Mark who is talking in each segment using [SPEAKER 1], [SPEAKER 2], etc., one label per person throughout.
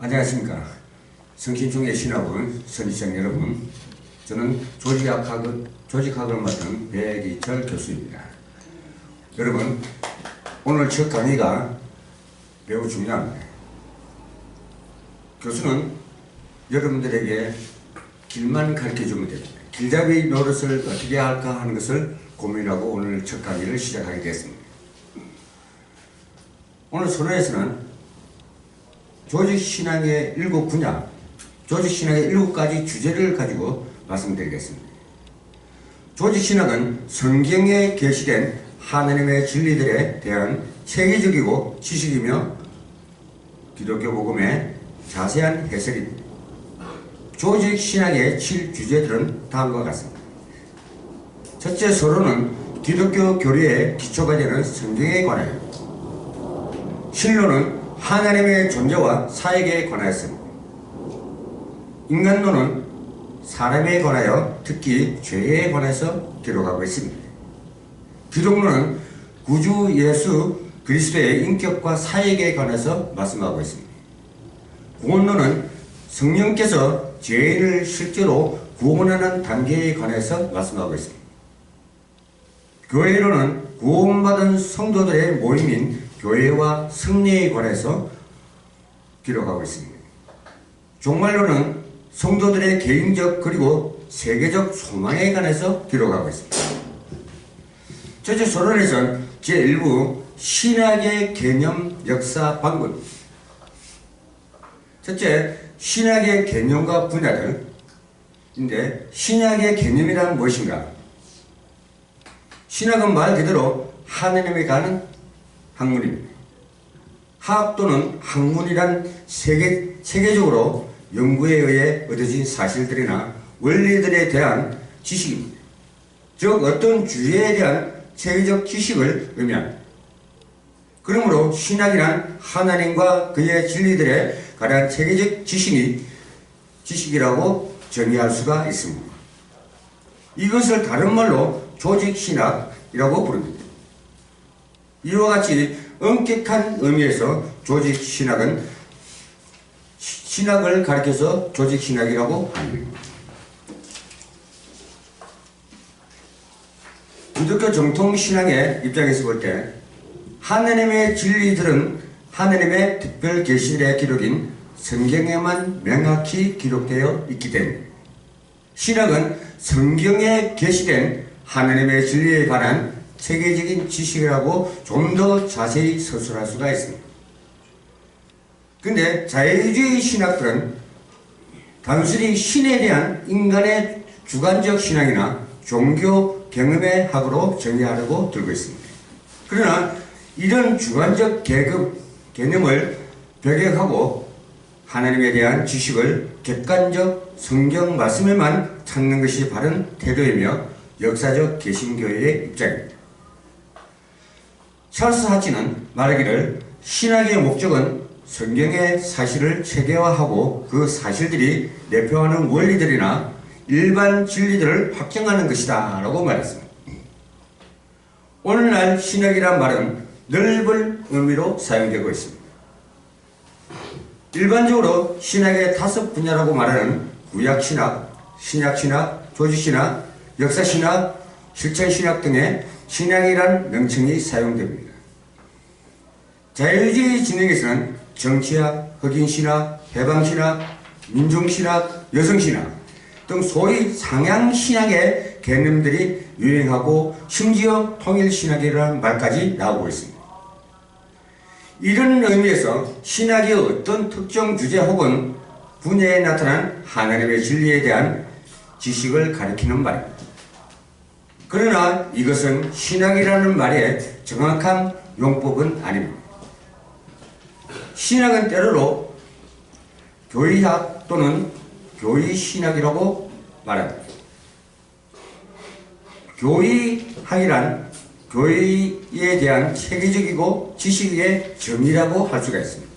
[SPEAKER 1] 안녕하십니까. 성신중의 신학원 선지생 여러분, 저는 조직학을 맡은 백이철 교수입니다. 여러분, 오늘 첫 강의가 매우 중요합니다. 교수는 여러분들에게 길만 가르쳐주면 됩니다. 길잡이 노릇을 어떻게 할까 하는 것을 고민하고 오늘 첫 강의를 시작하게 됐습니다. 오늘 서론에서는 조직신학의 7분야, 조직신학의 7가지 주제를 가지고 말씀드리겠습니다. 조직신학은 성경에 게시된 하나님의 진리들에 대한 체계적이고 지식이며 기독교 복음의 자세한 해설입니다. 조직신학의 7주제들은 다음과 같습니다. 첫째, 서론은 기독교 교리의 기초가 되는 성경에 관하여, 신론은 하나님의 존재와 사역에 관하였습니다. 인간론은 사람에 관하여, 특히 죄에 관해서 기록하고 있습니다. 기독론은 구주 예수 그리스도의 인격과 사역에 관해서 말씀하고 있습니다. 구원론은 성령께서 죄인을 실제로 구원하는 단계에 관해서 말씀하고 있습니다. 교회론은 구원받은 성도들의 모임인 교회와 승리에 관해서 기록하고 있습니다. 종말론은 성도들의 개인적 그리고 세계적 소망에 관해서 기록하고 있습니다. 첫째 서론에서는 제1부 신학의 개념, 역사, 방문. 첫째, 신학의 개념과 분야들인데, 신학의 개념이란 무엇인가? 신학은 말 그대로 하느님에 관한 학문입니다. 학업 또는 학문이란 세계적으로 연구에 의해 얻어진 사실들이나 원리들에 대한 지식입니다. 즉 어떤 주제에 대한 체계적 지식을 의미합니다. 그러므로 신학이란 하나님과 그의 진리들에 관한 체계적 지식이라고 정의할 수가 있습니다. 이것을 다른 말로 조직신학이라고 부릅니다. 이와 같이 엄격한 의미에서 조직신학은 신학을 가리켜서 조직신학이라고 합니다. 기독교 정통신학의 입장에서 볼 때 하나님의 진리들은 하나님의 특별 계시의 기록인 성경에만 명확히 기록되어 있기 때문에 신학은 성경에 게시된 하나님의 진리에 관한 체계적인 지식이라고 좀 더 자세히 서술할 수가 있습니다. 근데 자유주의 신학들은 단순히 신에 대한 인간의 주관적 신앙이나 종교 경험의 학으로 정의하려고 들고 있습니다. 그러나 이런 주관적 개념을 배격하고 하나님에 대한 지식을 객관적 성경 말씀에만 찾는 것이 바른 태도이며 역사적 개신교회의 입장입니다. 찰스 하치는 말하기를 신학의 목적은 성경의 사실을 체계화하고 그 사실들이 내포하는 원리들이나 일반 진리들을 확정하는 것이다 라고 말했습니다. 오늘날 신학이란 말은 넓은 의미로 사용되고 있습니다. 일반적으로 신학의 5분야라고 말하는 구약신학, 신약신학, 조직신학, 역사신학, 실천신학 등의 신학이란 명칭이 사용됩니다. 자유주의 진영에서는 정치학, 흑인신학, 해방신학, 민중신학, 여성신학 등 소위 상향신학의 개념들이 유행하고 심지어 통일신학이라는 말까지 나오고 있습니다. 이런 의미에서 신학의 어떤 특정 주제 혹은 분야에 나타난 하나님의 진리에 대한 지식을 가리키는 말입니다. 그러나 이것은 신학이라는 말의 정확한 용법은 아닙니다. 신학은 때로로 교의학 또는 교의신학이라고 말합니다. 교의학이란 교의에 대한 체계적이고 지식의 정의라고 할 수가 있습니다.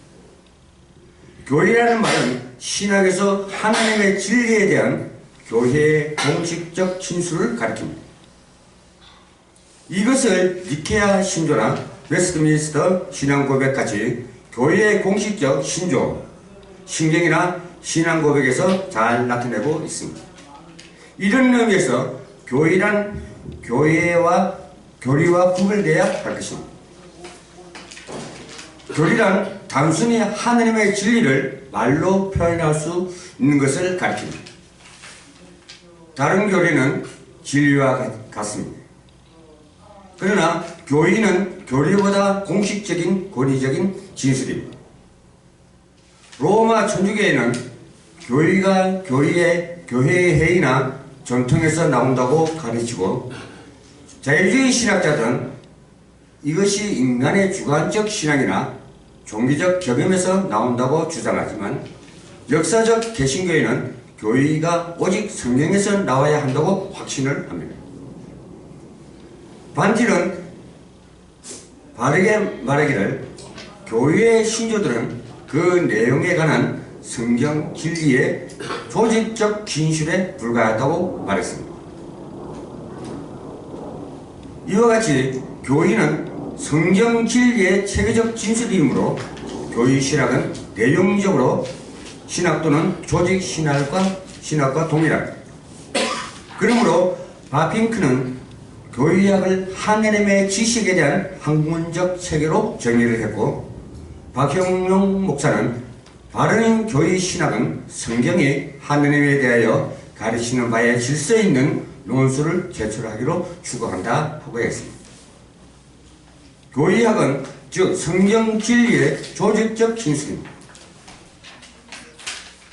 [SPEAKER 1] 교의라는 말은 신학에서 하나님의 진리에 대한 교회의 공식적 진술을 가리킵니다. 이것을 니케아 신조나 웨스트민스터 신앙고백같이 교회의 공식적 신조, 신경이나 신앙 고백에서 잘 나타내고 있습니다. 이런 의미에서 교리란 교리와 구별되어야 할 것입니다. 교리란 단순히 하느님의 진리를 말로 표현할 수 있는 것을 가리킵니다. 다른 교리는 진리와 같습니다. 그러나 교리는 교리보다 공식적인 권위적인 진술입니다. 로마 천주교에는 교리가 교회의 회의나 전통에서 나온다고 가르치고, 자유주의 신학자들은 이것이 인간의 주관적 신앙이나 종교적 경험에서 나온다고 주장하지만, 역사적 개신교회는 교리가 오직 성경에서 나와야 한다고 확신을 합니다. 반티는 바르게 말하기를 교회의 신조들은 그 내용에 관한 성경 진리의 조직적 진술에 불과하다고 말했습니다. 이와 같이 교리는 성경 진리의 체계적 진술이므로 교리 신학은 내용적으로 신학 또는 조직 신학과 동일합니다. 그러므로 바핑크는 교리학을 하느님의 지식에 대한 학문적 체계로 정의를 했고, 박형룡 목사는 바른 교리 신학은 성경이 하느님에 대하여 가르치는 바에 질서 있는 논술을 제출하기로 추구한다 하고 했습니다. 교리학은 즉 성경 진리의 조직적 진술입니다.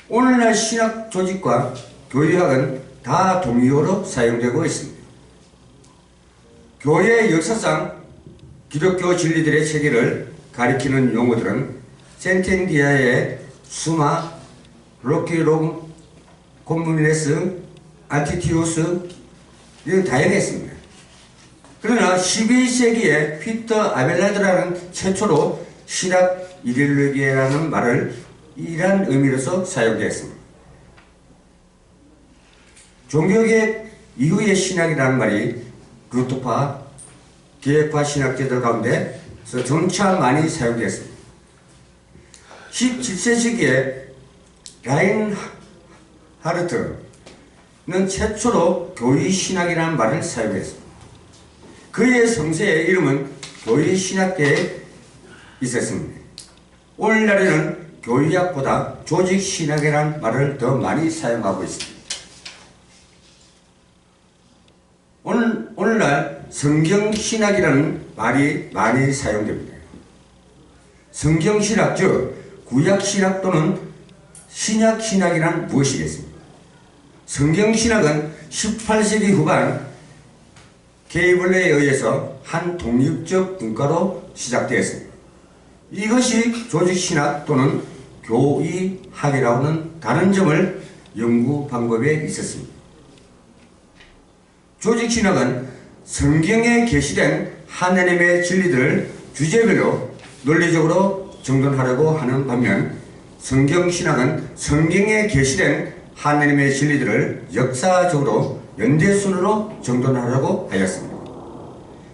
[SPEAKER 1] 오늘날 신학 조직과 교리학은 다 동의어로 사용되고 있습니다. 교회의 역사상 기독교 진리들의 체계를 가리키는 용어들은 센텐디아의 수마, 로키롬, 콤무니레스, 아티티우스 이런 다양했습니다. 그러나 12세기에 피터 아벨라드라는 최초로 신학 이데올로기라는 말을 이러한 의미로서 사용되었습니다. 종교개혁 이후의 신학이라는 말이 루터파, 계획파 신학자들 가운데서 점차 많이 사용되었습니다. 17세기에 라인하르트는 최초로 교리신학이라는 말을 사용했습니다. 그의 성세의 이름은 교리신학계에 있었습니다. 오늘날에는 교리학보다 조직신학이라는 말을 더 많이 사용하고 있습니다. 오늘날 성경신학이라는 말이 많이 사용됩니다. 성경신학, 즉 구약신학 또는 신약신학이란 무엇이겠습니까? 성경신학은 18세기 후반 케이블레에 의해서 한 독립적 분과로 시작되었습니다. 이것이 조직신학 또는 교의학이라고는 다른 점을 연구 방법에 있었습니다. 조직신학은 성경에 게시된 하느님의 진리들을 주제별로 논리적으로 정돈하려고 하는 반면, 성경신학은 성경에 게시된 하느님의 진리들을 역사적으로 연대순으로 정돈하려고 하였습니다.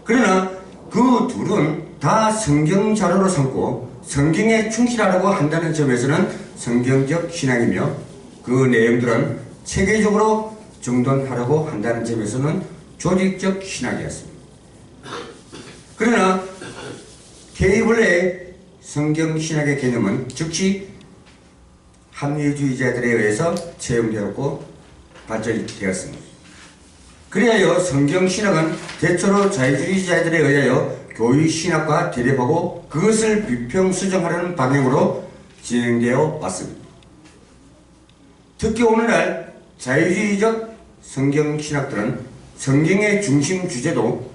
[SPEAKER 1] 그러나 그 둘은 다 성경 자료로 삼고 성경에 충실하려고 한다는 점에서는 성경적 신학이며, 그 내용들은 체계적으로 정돈하려고 한다는 점에서는 조직적 신학이었습니다. 그러나 케이블레의 성경 신학의 개념은 즉시 합리주의자들에 의해서 채용되었고 발전되었습니다. 그리하여 성경 신학은 대체로 자유주의자들에 의하여 교리 신학과 대립하고 그것을 비평 수정하려는 방향으로 진행되어 왔습니다. 특히 오늘날 자유주의적 성경 신학들은 성경의 중심 주제도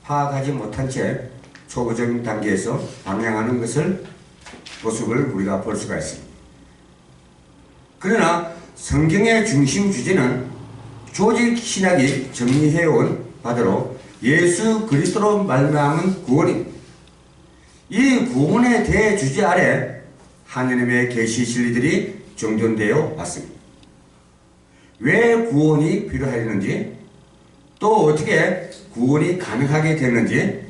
[SPEAKER 1] 파악하지 못한 채 초보적인 단계에서 방향하는 모습을 우리가 볼 수가 있습니다. 그러나 성경의 중심 주제는 조직 신학이 정리해온 바대로 예수 그리스도로 말미암은 구원입니다. 이 구원의 대주제 아래 하느님의 계시 진리들이 정돈되어 왔습니다. 왜 구원이 필요했는지, 또 어떻게 구원이 가능하게 됐는지,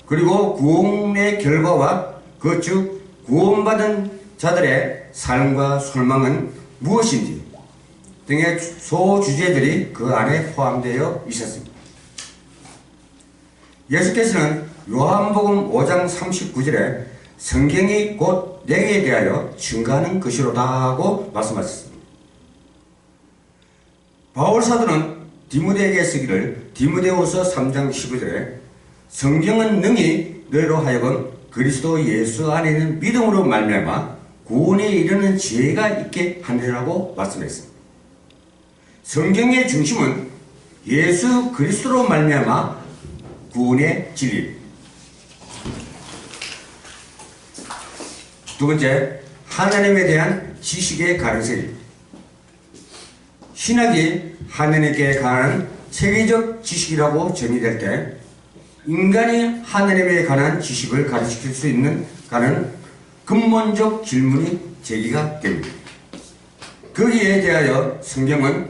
[SPEAKER 1] 그리고 구원의 결과와 그 즉 구원받은 자들의 삶과 소망은 무엇인지 등의 소주제들이 그 안에 포함되어 있었습니다. 예수께서는 요한복음 5장 39절에 성경이 곧 내게 대하여 증거하는 것이로다 하고 말씀하셨습니다. 바울 사도는 디모데에게 쓰기를 디모데후서 3장 15절에 성경은 능히 너희로 하여금 그리스도 예수 안에 있는 믿음으로 말미암아 구원에 이르는 지혜가 있게 하느라고 말씀했습니다. 성경의 중심은 예수 그리스도로 말미암아 구원의 진리. 두 번째, 하나님에 대한 지식의 가능성입니다. 신학이 하나님께 관한 체계적 지식이라고 정의될 때 인간이 하나님에 관한 지식을 가르칠 수 있는가는 근본적 질문이 제기가 됩니다. 거기에 대하여 성경은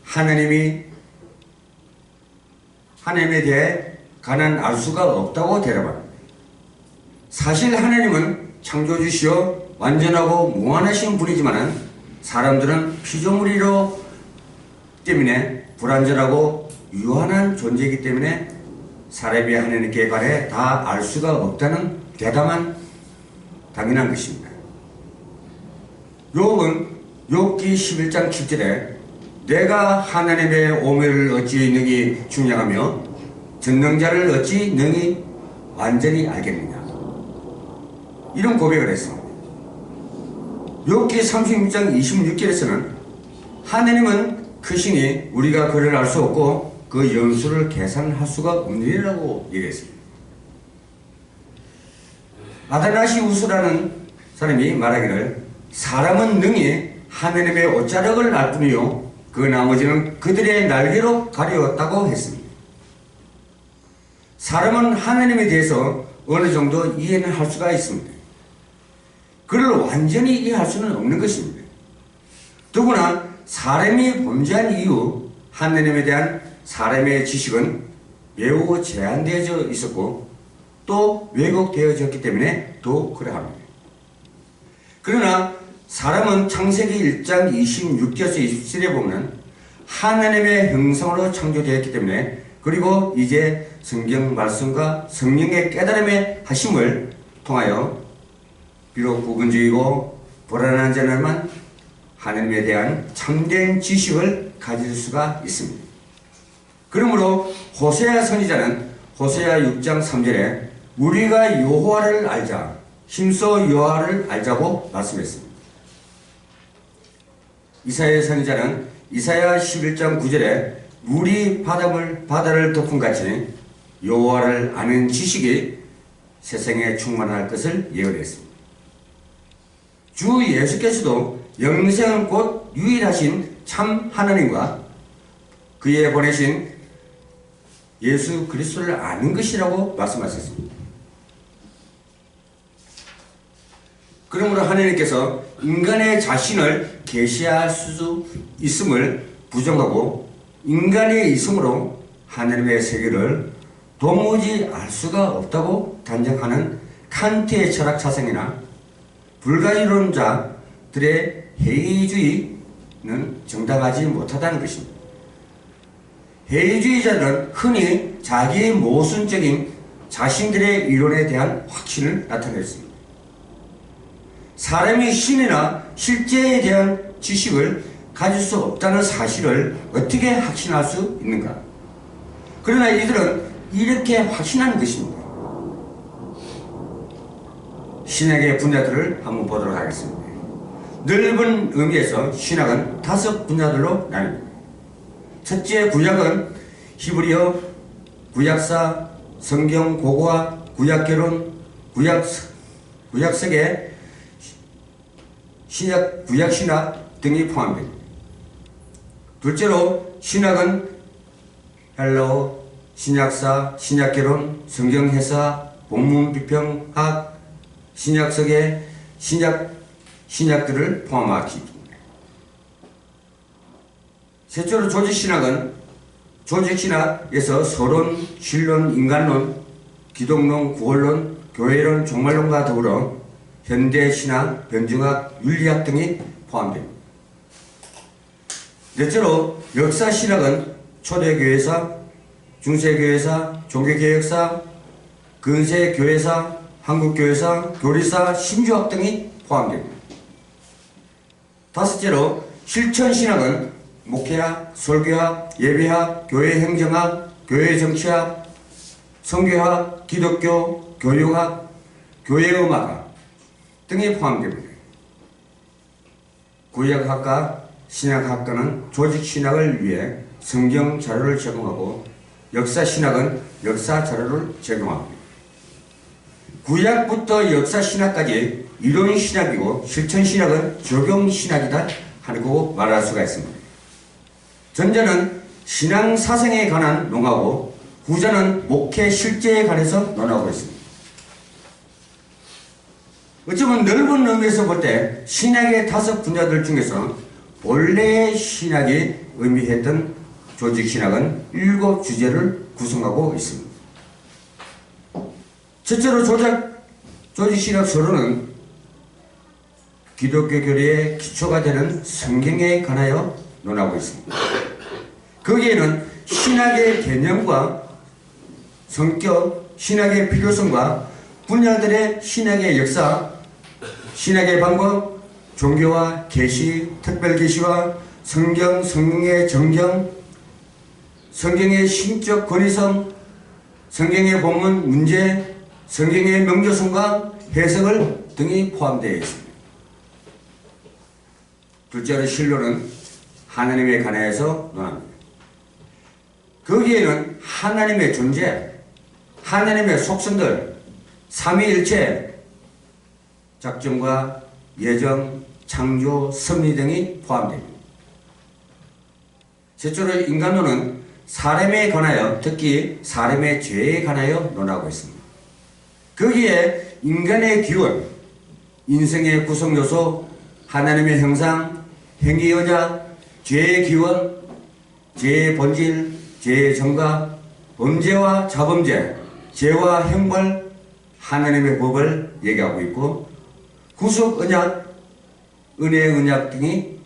[SPEAKER 1] 하나님에 대해 관한 알 수가 없다고 대답합니다. 사실 하나님은 창조주시여 완전하고 무한하신 분이지만 사람들은 피조물이로 때문에 불완전하고 유한한 존재이기 때문에 사람이 하나님께 관해 다 알 수가 없다는 대담한 당연한 것입니다. 욥은 욥기 11장 7절에 내가 하나님의 오묘를 어찌 능히 중량하며 전능자를 어찌 능히 완전히 알겠느냐 이런 고백을 했습니다. 욥기 36장 26절에서는 하나님은 크시니 우리가 그를 알 수 없고 그 연수를 계산할 수가 없느니라고 얘기했습니다. 아다나시우스라는 사람이 말하기를 사람은 능히 하나님의 옷자락을 알 뿐이요 그 나머지는 그들의 날개로 가려웠다고 했습니다. 사람은 하나님에 대해서 어느 정도 이해는 할 수가 있습니다. 그를 완전히 이해할 수는 없는 것입니다. 더구나 사람이 범죄한 이후 하나님에 대한 사람의 지식은 매우 제한되어져 있었고 또 왜곡되어졌기 때문에 더 그러합니다. 그러나 사람은 창세기 1장 26절에서 27절에 보면 하나님의 형상으로 창조되었기 때문에 그리고 이제 성경 말씀과 성령의 깨달음의 하심을 통하여 비록 부분주의고 불안한 자들만 하나님에 대한 참된 지식을 가질 수가 있습니다. 그러므로 호세아 선지자는 호세아 6장 3절에 우리가 여호와를 알자 힘써 여호와를 알자고 말씀했습니다. 이사야 선지자는 이사야 11장 9절에 물이 바다를 덮음같이 여호와를 아는 지식이 세상에 충만할 것을 예언했습니다. 주 예수께서도 영생은 곧 유일하신 참 하나님과 그의 보내신 예수 그리스도를 아는 것이라고 말씀하셨습니다. 그러므로 하나님께서 인간의 자신을 계시할 수 있음을 부정하고 인간의 이성으로 하나님의 세계를 도무지 알 수가 없다고 단정하는 칸트의 철학 사상이나 불가이론자들의 해이주의는 정당하지 못하다는 것입니다. 해이주의자들은 흔히 자기의 모순적인 자신들의 이론에 대한 확신을 나타냈습니다. 사람이 신이나 실제에 대한 지식을 가질 수 없다는 사실을 어떻게 확신할 수 있는가? 그러나 이들은 이렇게 확신하는 것입니다. 신학의 분야들을 한번 보도록 하겠습니다. 넓은 의미에서 신학은 5 분야들로 나뉩니다. 첫째 구약은 히브리어, 구약사, 성경 고고화, 구약개론, 구약석의 구약신학 등이 포함됩니다. 둘째로 신학은 헬라어, 신약사, 신약개론, 성경해사, 본문비평학, 신약석의 신약들을 포함하기 때문에. 셋째로 조직신학은 조직신학에서 서론, 신론, 인간론, 기독론, 구원론, 교회론, 종말론과 더불어 현대신학, 변증학, 윤리학 등이 포함됩니다. 넷째로 역사신학은 초대교회사, 중세교회사, 종교개혁사, 근세교회사, 한국교회사, 교리사, 신주학 등이 포함됩니다. 다섯째로 실천신학은 목회학, 설교학, 예배학, 교회행정학, 교회정치학, 성교학, 기독교, 교육학, 교회음악학 등이 포함됩니다. 구약학과, 신약학과는 조직신학을 위해 성경 자료를 제공하고 역사신학은 역사 자료를 제공합니다. 구약부터 역사신학까지 이론신학이고 실천신학은 적용신학이다 하고 말할 수가 있습니다. 전자는 신앙사상에 관한 논하고 후자는 목회 실제에 관해서 논하고 있습니다. 어쩌면 넓은 의미에서 볼 때 신학의 5 분야들 중에서 본래의 신학이 의미했던 조직신학은 7 주제를 구성하고 있습니다. 첫째로 조직신학 서론은 기독교 교리의 기초가 되는 성경에 관하여 논하고 있습니다. 거기에는 신학의 개념과 성격, 신학의 필요성과 분야들의 신학의 역사, 신학의 방법, 종교와 계시, 특별계시와 성경, 성경의 정경, 성경의 신적 권위성, 성경의 본문 문제, 성경의 명조성과 해석을 등이 포함되어 있습니다. 둘째로 신론은 하나님에 관하여서 논합니다. 거기에는 하나님의 존재, 하나님의 속성들, 삼위일체, 작정과 예정, 창조, 섭리 등이 포함됩니다. 셋째로 인간론은 사람에 관하여, 특히 사람의 죄에 관하여 논하고 있습니다. 거기에 인간의 기원, 인생의 구성요소, 하나님의 형상, 행위여자, 죄의 기원, 죄의 본질, 죄의 정가, 범죄와 자범죄, 죄와 형벌, 하나님의 법을 얘기하고 있고 구속 언약, 은혜의 언약 등이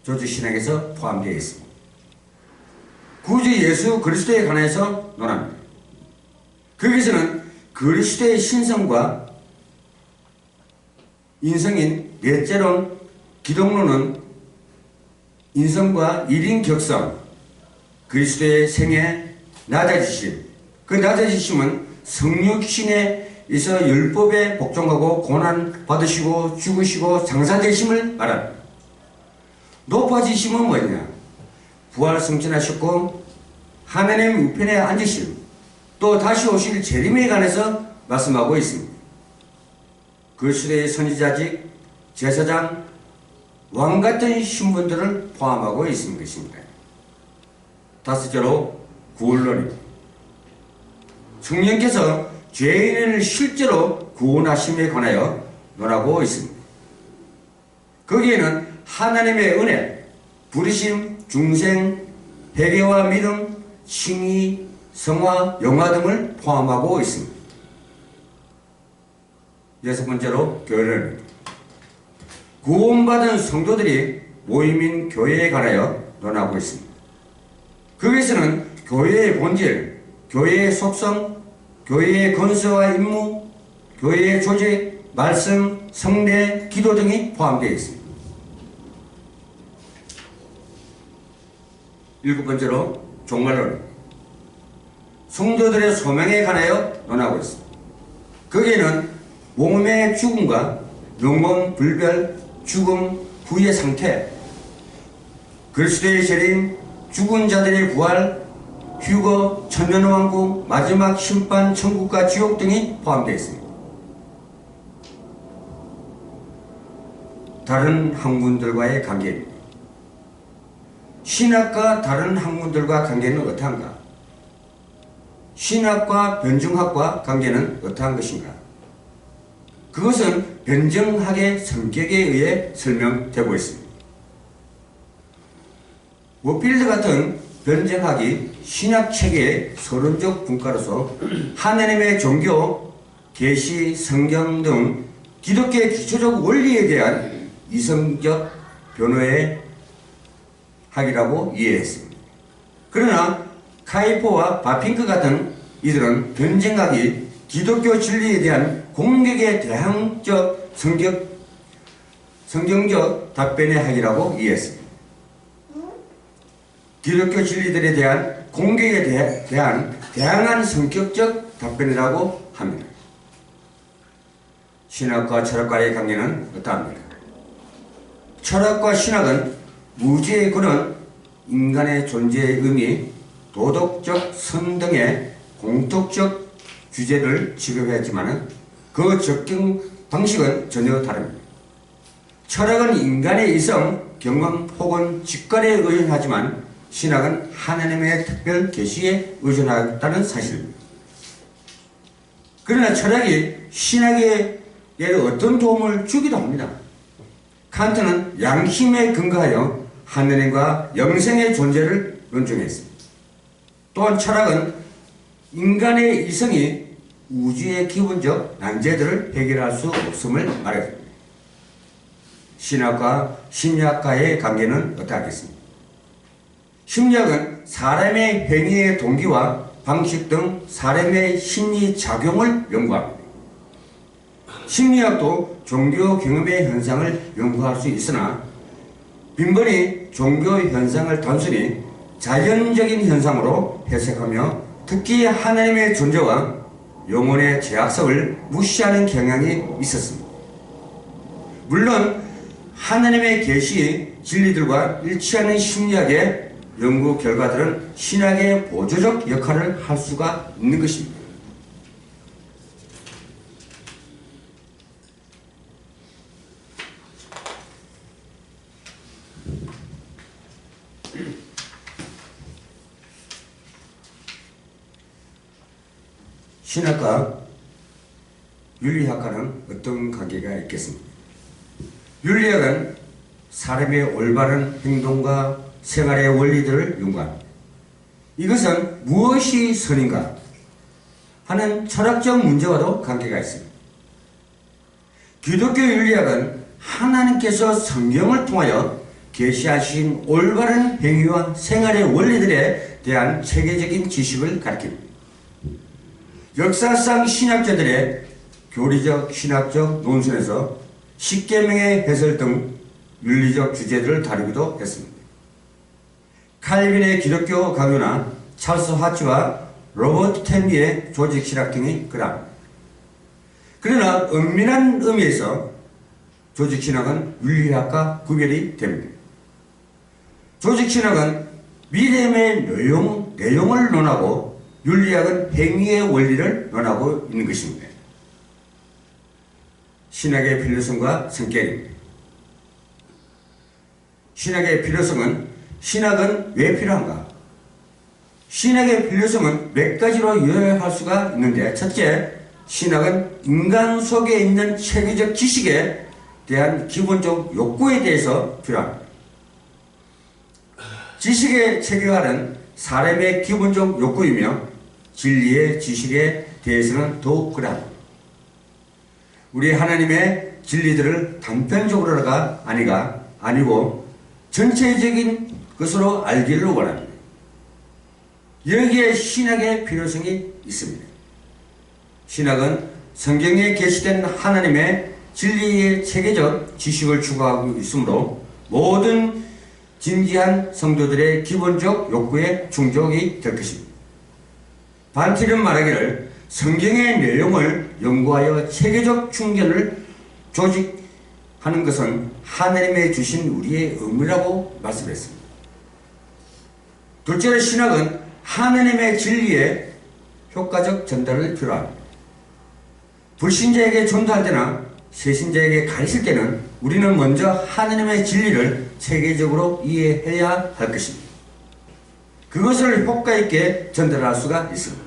[SPEAKER 1] 조직신학에서 포함되어 있습니다. 구주 예수 그리스도에 관해서 논합니다. 거기서는 그리스도의 신성과 인성인 넷째론 기독론은 인성과 일인 격성, 그리스도의 생애, 낮아지심, 그 낮아지심은 성육신에 있어 율법에 복종하고 고난 받으시고 죽으시고 장사되심을 말합니다. 높아지심은 뭐냐? 부활 승천하셨고 하나님 우편에 앉으심, 또 다시 오실 재림에 관해서 말씀하고 있습니다. 그리스도의 선지자직, 제사장, 왕같은 신분들을 포함하고 있는 것입니다. 다섯째로 구원론입니다. 성령께서 죄인을 실제로 구원하심에 관하여 논하고 있습니다. 거기에는 하나님의 은혜, 부르심, 중생, 회개와 믿음, 칭의, 성화, 영화 등을 포함하고 있습니다. 6번째로 교회론입니다. 구원받은 성도들이 모임인 교회에 관하여 논하고 있습니다. 거기에서는 교회의 본질, 교회의 속성, 교회의 건설와 임무, 교회의 조직, 말씀, 성례, 기도 등이 포함되어 있습니다. 7번째로 종말론입니다. 성도들의 소명에 관하여 논하고 있습니다. 거기에는 몸의 죽음과 영원 불별, 죽음 후의 상태, 그리스도의 재림, 죽은 자들의 부활, 휴거, 천년왕국, 마지막 심판, 천국과 지옥 등이 포함되어 있습니다. 다른 학문들과의 관계입니다. 신학과 다른 학문들과 관계는 어떠한가? 신학과 변증학과 관계는 어떠한 것인가? 그것은 변증학의 성격에 의해 설명되고 있습니다. 워필드 같은 변증학이 신학체계의 서론적 분과로서 하나님의 종교, 계시, 성경 등 기독교의 기초적 원리에 대한 이성적 변호의 학이라고 이해했습니다. 그러나 카이포와 바핑크 같은 이들은 변증학이 기독교 진리에 대한 공격에 대항적 성경적 답변의 학이라고 이해했습니다. 기독교 진리들에 대한 공격에 대한 다양한 성격적 답변이라고 합니다. 신학과 철학과의 관계는 어떠합니까? 철학과 신학은 무지의 근원, 인간의 존재의 의미, 도덕적 선 등의 공통적 주제를 지급했지만 그 접근 방식은 전혀 다릅니다. 철학은 인간의 이성, 경험 혹은 직관에 의존하지만 신학은 하나님의 특별 계시에 의존하다는 사실입니다. 그러나 철학이 신학에 어떤 도움을 주기도 합니다. 칸트는 양심에 근거하여 하느님과 영생의 존재를論증했습니다. 또한 철학은 인간의 이성이 우주의 기본적 난제들을 해결할 수 없음을 말했습니다. 신학과 심리학과의 관계는 어떠하겠습니까? 심리학은 사람의 행위의 동기와 방식 등 사람의 심리 작용을 연구합니다. 심리학도 종교 경험의 현상을 연구할 수 있으나 빈번히 종교 현상을 단순히 자연적인 현상으로 해석하며 특히 하나님의 존재와 영혼의 제약성을 무시하는 경향이 있었습니다. 물론 하나님의 계시 진리들과 일치하는 심리학의 연구 결과들은 신학의 보조적 역할을 할 수가 있는 것입니다. 신학과 윤리학과는 어떤 관계가 있겠습니까? 윤리학은 사람의 올바른 행동과 생활의 원리들을 연구합니다. 이것은 무엇이 선인가 하는 철학적 문제와도 관계가 있습니다. 기독교 윤리학은 하나님께서 성경을 통하여 계시하신 올바른 행위와 생활의 원리들에 대한 체계적인 지식을 가르칩니다. 역사상 신학자들의 교리적 신학적 논술에서 십계명의 해설 등 윤리적 주제들을 다루기도 했습니다. 칼빈의 기독교 강요나 찰스 하츠와 로버트 텐비의 조직 신학 등이 그러합니다. 그러나 엄밀한 의미에서 조직 신학은 윤리학과 구별이 됩니다. 조직 신학은 믿음의 내용을 논하고 윤리학은 행위의 원리를 논하고 있는 것입니다. 신학의 필요성과 성격입니다. 신학의 필요성은 신학은 왜 필요한가? 신학의 필요성은 몇 가지로 요약할 수가 있는데, 첫째, 신학은 인간 속에 있는 체계적 지식에 대한 기본적 욕구에 대해서 필요합니다. 지식의 체계화는 사람의 기본적 욕구이며 진리의 지식에 대해서는 더욱 그러합니다. 우리 하나님의 진리들을 단편적으로가 아니고 전체적인 것으로 알기를 원합니다. 여기에 신학의 필요성이 있습니다. 신학은 성경에 계시된 하나님의 진리의 체계적 지식을 추구하고 있으므로 모든 진지한 성도들의 기본적 욕구에 충족이 될 것입니다. 반티는 말하기를 성경의 내용을 연구하여 체계적 충견을 조직하는 것은 하나님의 주신 우리의 의무라고 말씀했습니다. 둘째로 신학은 하나님의 진리의 효과적 전달을 필요합니다. 불신자에게 전도할 때나 새신자에게 가르칠 때는 우리는 먼저 하나님의 진리를 체계적으로 이해해야 할 것입니다. 그것을 효과 있게 전달할 수가 있습니다.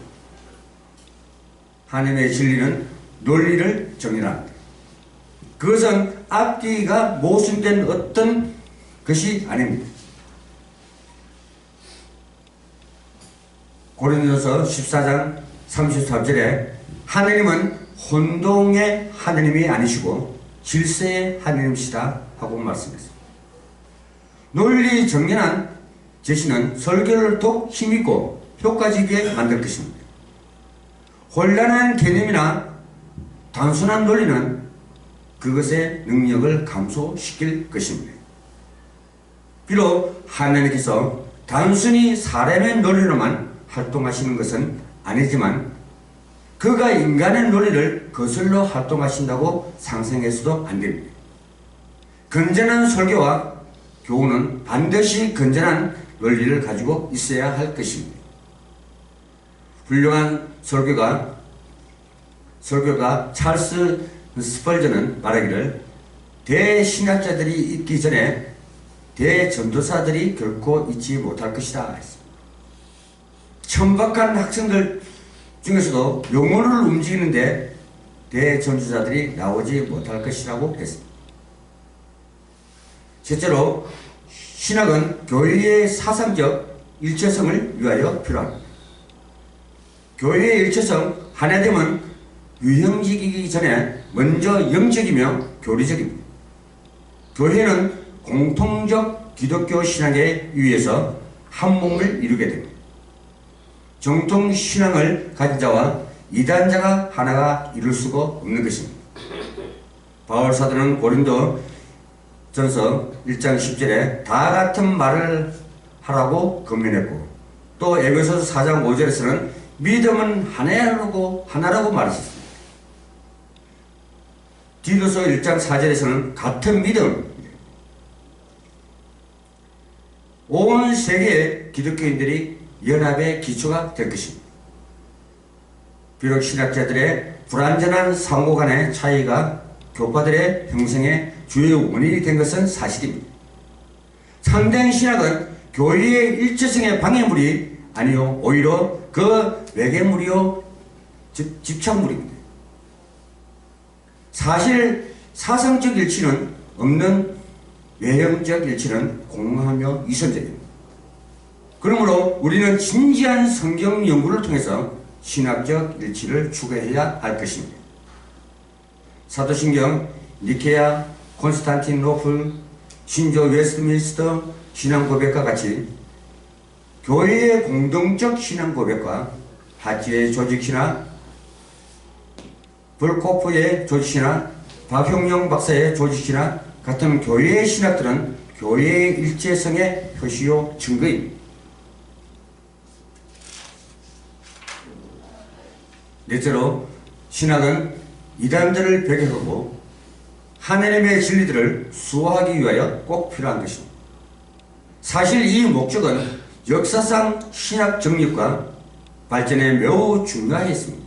[SPEAKER 1] 하나님의 진리는 논리를 정의합니다. 그것은 앞뒤가 모순된 어떤 것이 아닙니다. 고린도서 14장 33절에 하나님은 혼동의 하느님이 아니시고 질서의 하느님이시다 하고 말씀했습니다. 논리 정연한 제시는 설교를 더욱 힘있고 효과적이게 만들 것입니다. 혼란한 개념이나 단순한 논리는 그것의 능력을 감소시킬 것입니다. 비록 하나님께서 단순히 사람의 논리로만 활동하시는 것은 아니지만 그가 인간의 논리를 거슬러 활동하신다고 상상해서도 안 됩니다. 건전한 설교와 교훈은 반드시 건전한 논리를 가지고 있어야 할 것입니다. 훌륭한 설교가 찰스 스펄전은 말하기를 대신학자들이 있기 전에 대전도사들이 결코 있지 못할 것이다 했습니다. 천박한 학생들 중에서도 영혼을 움직이는데 대전도사들이 나오지 못할 것이라고 했습니다. 실제로 신학은 교회의 사상적 일체성을 위하여 필요합니다. 교회의 일체성, 하나됨은 유형적이기 전에 먼저 영적이며 교리적입니다. 교회는 공통적 기독교 신앙에 의해서 한 몸을 이루게 됩니다. 정통 신앙을 가진 자와 이단자가 하나가 이룰 수가 없는 것입니다. 바울 사도는 고린도 전서 1장 10절에 다 같은 말을 하라고 권면했고, 또 에베소서 4장 5절에서는 믿음은 하나라고 말했습니다. 디도서 1장 4절에서는 같은 믿음, 온 세계의 기독교인들이 연합의 기초가 될 것입니다. 비록 신학자들의 불완전한 상호 간의 차이가 교파들의 형성의 주요 원인이 된 것은 사실입니다. 참된 신학은 교회의 일체성의 방해물이 아니요 오히려 그 외계물이요 집착물입니다. 사실 사상적 일치는 없는 외형적 일치는 공허하며 이선적입니다. 그러므로 우리는 진지한 성경 연구를 통해서 신학적 일치를 추구해야 할 것입니다. 사도신경, 니케아, 콘스탄티노플, 신조 웨스트민스터 신앙고백과 같이 교회의 공동적 신앙고백과 하지의 조직이나 불코프의 조직이나 박형영 박사의 조직이나 같은 교회의 신학들은 교회의 일체성의 표시요 증거입니다. 넷째로 신학은 이단들을 배격하고 하나님의 진리들을 수호하기 위하여 꼭 필요한 것입니다. 사실 이 목적은 역사상 신학 정립과 발전에 매우 중요했습니다.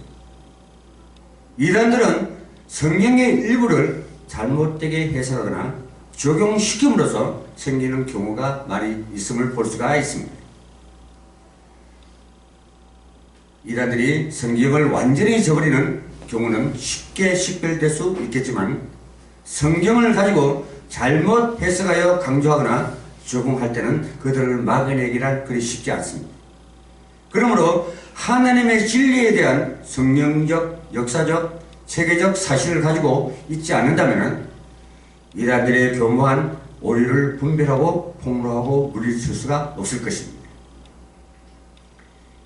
[SPEAKER 1] 이단들은 성경의 일부를 잘못되게 해석하거나 적용시킴으로써 생기는 경우가 많이 있음을 볼 수가 있습니다. 이단들이 성경을 완전히 저버리는 경우는 쉽게 식별될 수 있겠지만 성경을 가지고 잘못 해석하여 강조하거나 적용할 때는 그들을 막아내기란 그리 쉽지 않습니다. 그러므로 하나님의 진리에 대한 성경적, 역사적, 세계적 사실을 가지고 있지 않는다면 이단들의 교묘한 오류를 분별하고 폭로하고 물리칠 수가 없을 것입니다.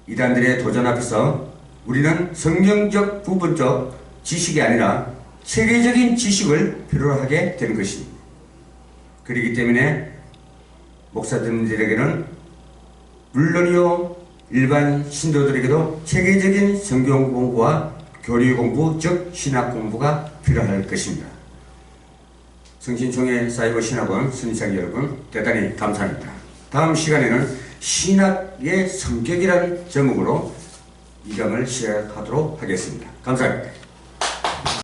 [SPEAKER 1] 이단들의 도전 앞에서 우리는 성경적 부분적 지식이 아니라 세계적인 지식을 필요로 하게 되는 것입니다. 그렇기 때문에 목사님들에게는 물론이요 일반 신도들에게도 체계적인 성경 공부와 교리 공부, 즉 신학 공부가 필요할 것입니다. 성신총회 사이버 신학원 순위상 여러분 대단히 감사합니다. 다음 시간에는 신학의 성격이라는 제목으로 이 강을 시작하도록 하겠습니다. 감사합니다.